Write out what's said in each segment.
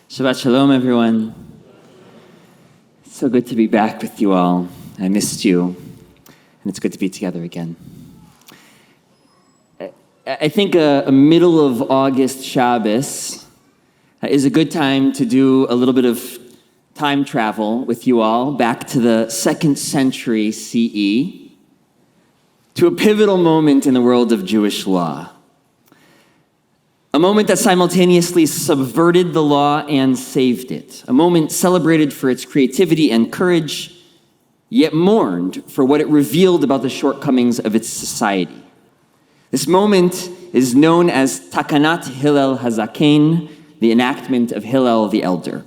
Shabbat Shalom, everyone. It's so good to be back with you all. I missed you, and it's good to be together again. I think a middle of August Shabbos is a good time to do a little bit of time travel with you all back to the 2nd century CE, to a pivotal moment in the world of Jewish law. A moment that simultaneously subverted the law and saved it. A moment celebrated for its creativity and courage, yet mourned for what it revealed about the shortcomings of its society. This moment is known as Takanat Hillel Hazaken, the enactment of Hillel the Elder.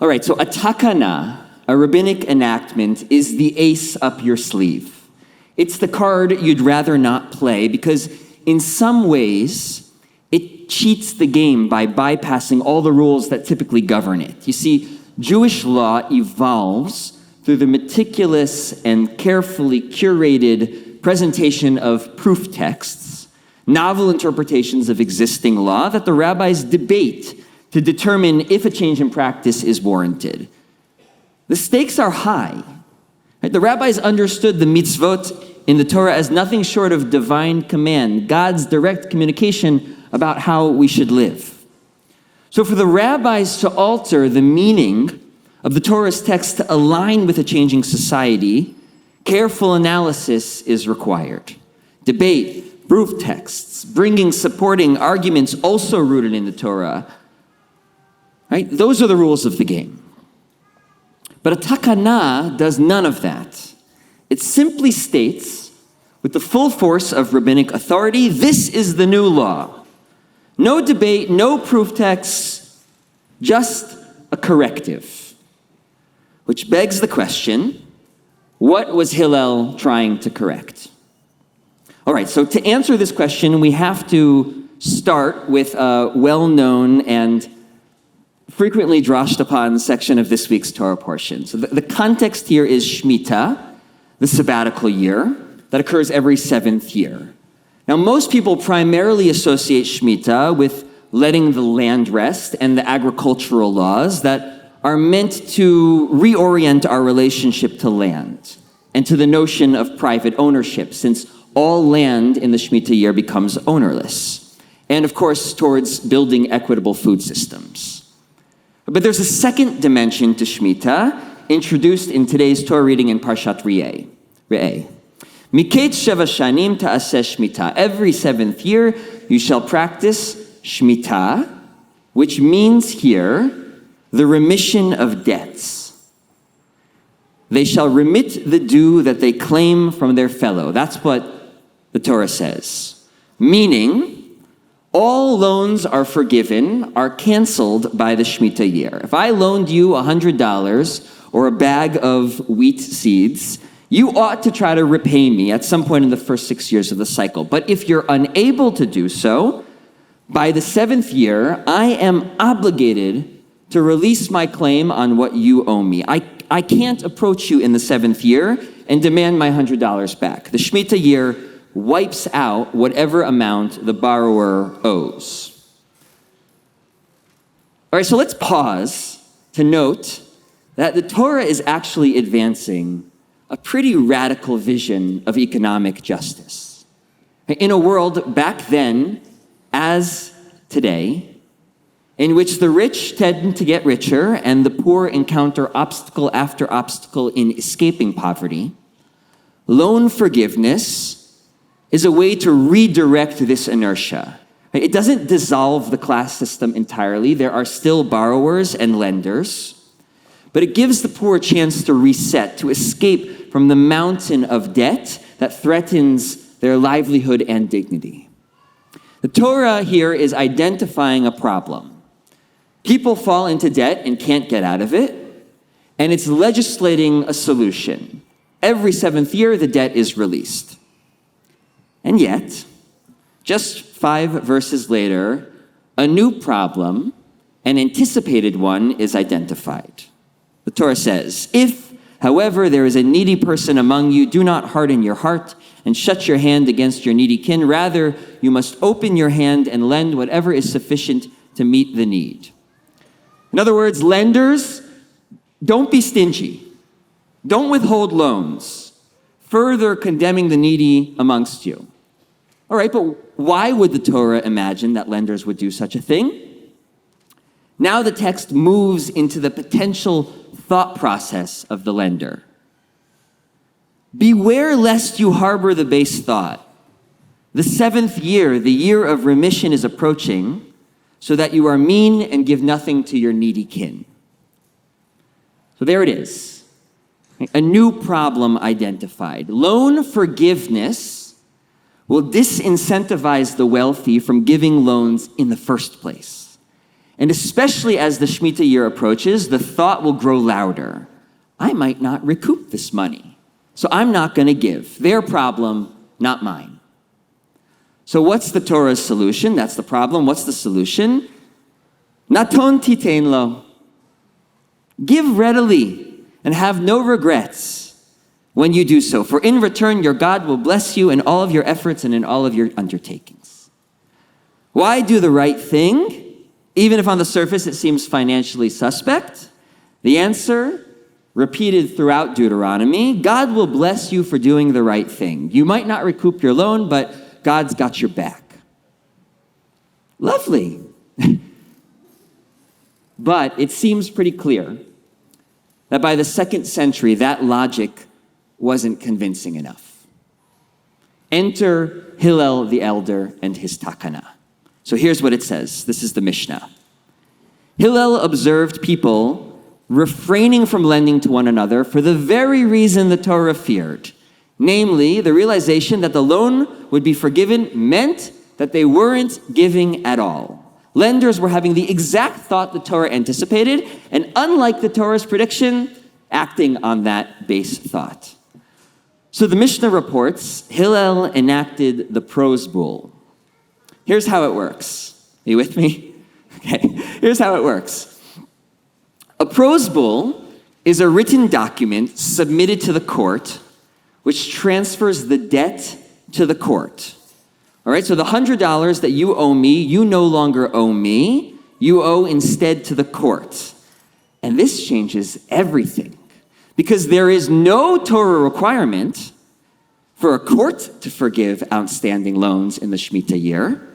All right, so a takana, a rabbinic enactment, is the ace up your sleeve. It's the card you'd rather not play because in some ways, it cheats the game by bypassing all the rules that typically govern it. You see, Jewish law evolves through the meticulous and carefully curated presentation of proof texts, novel interpretations of existing law that the rabbis debate to determine if a change in practice is warranted. The stakes are high. Right? The rabbis understood the mitzvot in the Torah as nothing short of divine command, God's direct communication about how we should live. So for the rabbis to alter the meaning of the Torah's text to align with a changing society, careful analysis is required. Debate, proof texts, bringing supporting arguments also rooted in the Torah. Right? Those are the rules of the game. But a takana does none of that. It simply states, with the full force of rabbinic authority, this is the new law. No debate, no proof texts, just a corrective. Which begs the question, what was Hillel trying to correct? All right, so to answer this question, we have to start with a well-known and frequently drashed upon section of this week's Torah portion. So the context here is Shemitah, the sabbatical year, that occurs every 7th year. Now, most people primarily associate Shemitah with letting the land rest and the agricultural laws that are meant to reorient our relationship to land and to the notion of private ownership, since all land in the Shemitah year becomes ownerless. And of course, towards building equitable food systems. But there's a second dimension to Shemitah introduced in today's Torah reading in Parshat Re'eh. Miket sheva shanim ta'aseh shmita. Every 7th year, you shall practice shmita, which means here the remission of debts. They shall remit the due that they claim from their fellow. That's what the Torah says. Meaning, all loans are forgiven, are canceled by the Shemitah year. If I loaned you $100 or a bag of wheat seeds, you ought to try to repay me at some point in the first 6 years of the cycle. But if you're unable to do so, by the 7th year, I am obligated to release my claim on what you owe me. I can't approach you in the 7th year and demand my $100 back. The Shemitah year wipes out whatever amount the borrower owes. All right, so let's pause to note that the Torah is actually advancing a pretty radical vision of economic justice. In a world back then, as today, in which the rich tend to get richer and the poor encounter obstacle after obstacle in escaping poverty, loan forgiveness is a way to redirect this inertia. It doesn't dissolve the class system entirely. There are still borrowers and lenders, but it gives the poor a chance to reset, to escape from the mountain of debt that threatens their livelihood and dignity. The Torah here is identifying a problem. People fall into debt and can't get out of it, and it's legislating a solution. Every 7th year, the debt is released. And yet, just 5 verses later, a new problem, an anticipated one, is identified. The Torah says, if, however, there is a needy person among you, do not harden your heart and shut your hand against your needy kin. Rather, you must open your hand and lend whatever is sufficient to meet the need. In other words, lenders, don't be stingy. Don't withhold loans, further condemning the needy amongst you. All right, but why would the Torah imagine that lenders would do such a thing? Now the text moves into the potential thought process of the lender. Beware lest you harbor the base thought. The 7th year, the year of remission, is approaching, so that you are mean and give nothing to your needy kin. So there it is. A new problem identified. Loan forgiveness will disincentivize the wealthy from giving loans in the first place. And especially as the Shemitah year approaches, the thought will grow louder. I might not recoup this money, so I'm not going to give. Their problem, not mine. So what's the Torah's solution? That's the problem. What's the solution? Naton titein lo. Give readily and have no regrets when you do so. For in return, your God will bless you in all of your efforts and in all of your undertakings. Why do the right thing, even if on the surface it seems financially suspect? The answer, repeated throughout Deuteronomy, God will bless you for doing the right thing. You might not recoup your loan, but God's got your back. Lovely. But it seems pretty clear that by the 2nd century, that logic wasn't convincing enough. Enter Hillel the elder and his takana. So here's what it says. This is the Mishnah. Hillel observed people refraining from lending to one another for the very reason the Torah feared. Namely, the realization that the loan would be forgiven meant that they weren't giving at all. Lenders were having the exact thought the Torah anticipated, and unlike the Torah's prediction, acting on that base thought. So the Mishnah reports, Hillel enacted the prose bull. Here's how it works. Are you with me? Okay, here's how it works. A prose bull is a written document submitted to the court, which transfers the debt to the court. All right, so the $100 that you owe me, you no longer owe me. You owe instead to the court. And this changes everything, because there is no Torah requirement for a court to forgive outstanding loans in the Shemitah year.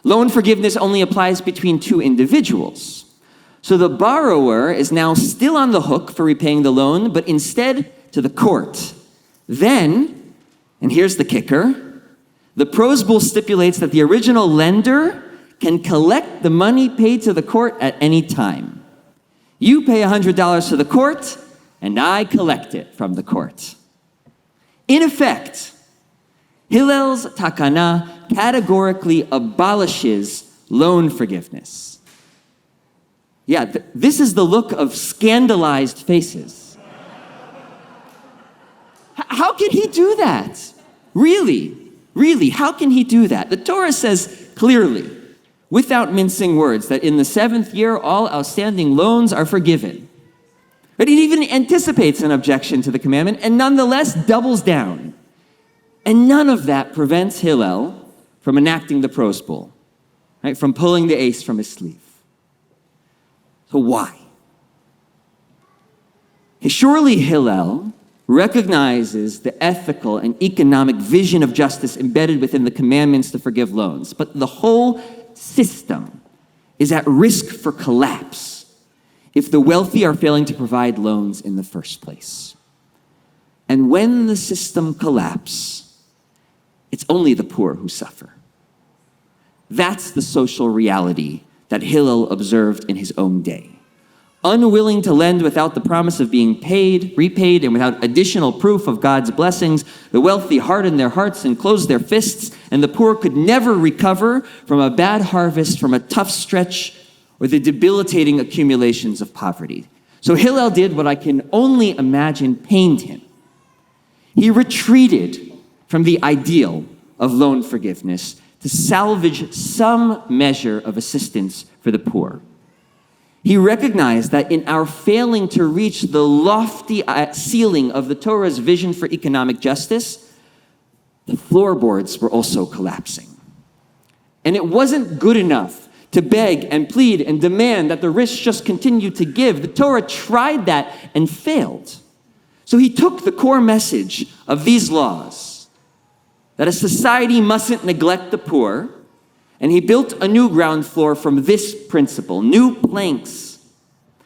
Loan forgiveness only applies between two individuals. So the borrower is now still on the hook for repaying the loan, but instead to the court. Then, and here's the kicker, the prose bull stipulates that the original lender can collect the money paid to the court at any time. You pay $100 to the court, and I collect it from the court. In effect, Hillel's takana categorically abolishes loan forgiveness. Yeah, this is the look of scandalized faces. How can he do that? Really, how can he do that? The Torah says clearly, without mincing words, that in the 7th year, all outstanding loans are forgiven. But it even anticipates an objection to the commandment and nonetheless doubles down. And none of that prevents Hillel from enacting the prose bull, right? From pulling the ace from his sleeve. So why? Surely Hillel recognizes the ethical and economic vision of justice embedded within the commandments to forgive loans. But the whole system is at risk for collapse if the wealthy are failing to provide loans in the first place. And when the system collapses, it's only the poor who suffer. That's the social reality that Hillel observed in his own day. Unwilling to lend without the promise of being repaid, and without additional proof of God's blessings, the wealthy hardened their hearts and closed their fists, and the poor could never recover from a bad harvest, from a tough stretch, or the debilitating accumulations of poverty. So Hillel did what I can only imagine pained him. He retreated from the ideal of loan forgiveness to salvage some measure of assistance for the poor. He recognized that in our failing to reach the lofty ceiling of the Torah's vision for economic justice, the floorboards were also collapsing. And it wasn't good enough to beg and plead and demand that the rich just continue to give. The Torah tried that and failed. So he took the core message of these laws, that a society mustn't neglect the poor, and he built a new ground floor from this principle, new planks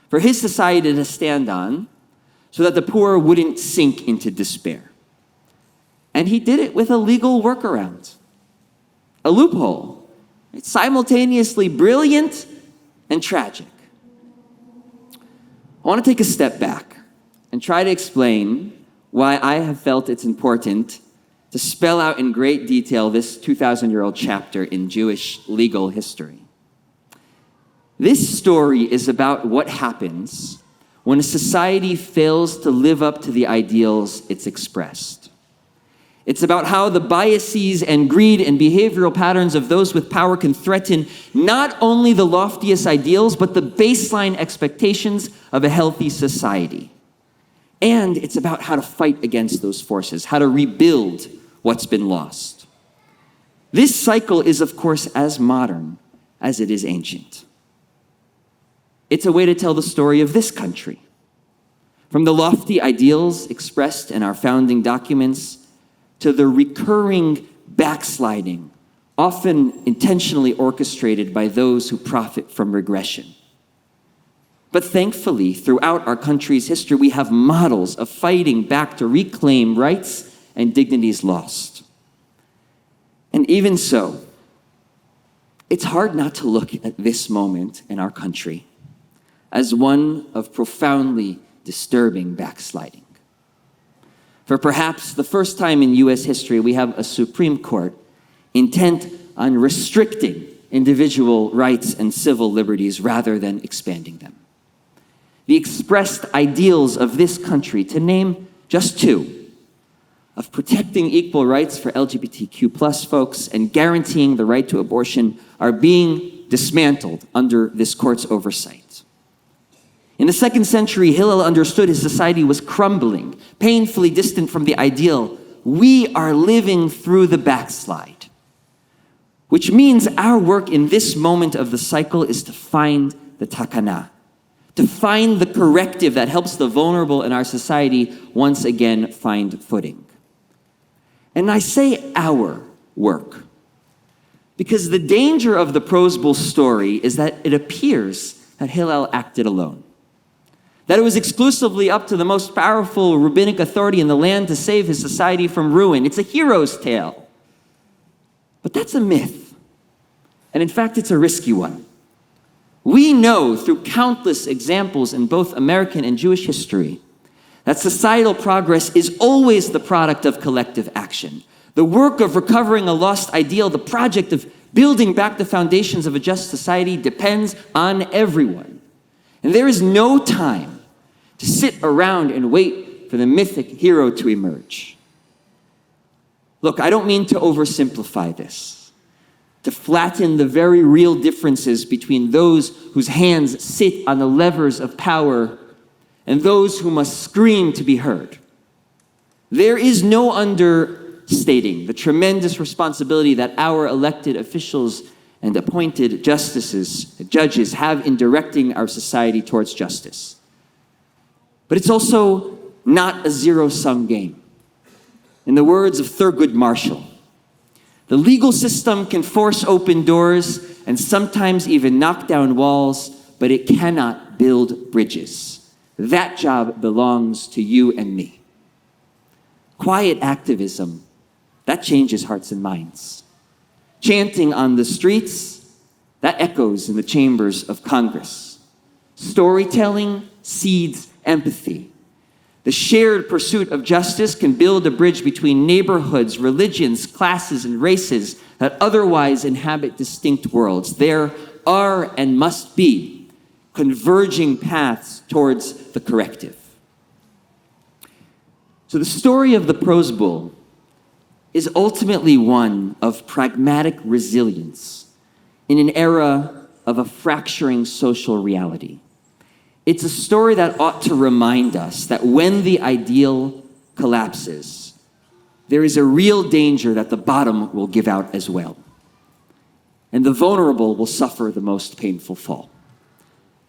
for his society to stand on so that the poor wouldn't sink into despair. And he did it with a legal workaround, a loophole. It's simultaneously brilliant and tragic. I want to take a step back and try to explain why I have felt it's important to spell out in great detail this 2,000-year-old chapter in Jewish legal history. This story is about what happens when a society fails to live up to the ideals it's expressed. It's about how the biases and greed and behavioral patterns of those with power can threaten not only the loftiest ideals, but the baseline expectations of a healthy society. And it's about how to fight against those forces, how to rebuild what's been lost. This cycle is, of course, as modern as it is ancient. It's a way to tell the story of this country, from the lofty ideals expressed in our founding documents to the recurring backsliding, often intentionally orchestrated by those who profit from regression. But thankfully, throughout our country's history, we have models of fighting back to reclaim rights and dignities lost. And even so, it's hard not to look at this moment in our country as one of profoundly disturbing backsliding. For perhaps the first time in U.S. history, we have a Supreme Court intent on restricting individual rights and civil liberties rather than expanding them. The expressed ideals of this country, to name just two, of protecting equal rights for LGBTQ plus folks and guaranteeing the right to abortion, are being dismantled under this court's oversight. In the 2nd century, Hillel understood his society was crumbling, painfully distant from the ideal. We are living through the backslide, which means our work in this moment of the cycle is to find the takana, to find the corrective that helps the vulnerable in our society once again find footing. And I say our work because the danger of the Prose Bowl story is that it appears that Hillel acted alone, that it was exclusively up to the most powerful rabbinic authority in the land to save his society from ruin. It's a hero's tale. But that's a myth. And in fact, it's a risky one. We know through countless examples in both American and Jewish history that societal progress is always the product of collective action. The work of recovering a lost ideal, the project of building back the foundations of a just society depends on everyone. And there is no time to sit around and wait for the mythic hero to emerge. Look, I don't mean to oversimplify this, to flatten the very real differences between those whose hands sit on the levers of power and those who must scream to be heard. There is no understating the tremendous responsibility that our elected officials and appointed judges have in directing our society towards justice. But it's also not a zero-sum game. In the words of Thurgood Marshall, the legal system can force open doors and sometimes even knock down walls, but it cannot build bridges. That job belongs to you and me. Quiet activism, that changes hearts and minds. Chanting on the streets, that echoes in the chambers of Congress. Storytelling seeds empathy. The shared pursuit of justice can build a bridge between neighborhoods, religions, classes, and races that otherwise inhabit distinct worlds. There are and must be converging paths towards the corrective. So the story of the Prose Bowl is ultimately one of pragmatic resilience in an era of a fracturing social reality. It's a story that ought to remind us that when the ideal collapses, there is a real danger that the bottom will give out as well. and the vulnerable will suffer the most painful fall.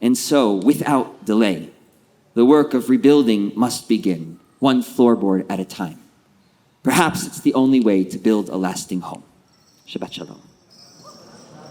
And so, without delay, the work of rebuilding must begin, one floorboard at a time. Perhaps it's the only way to build a lasting home. Shabbat Shalom.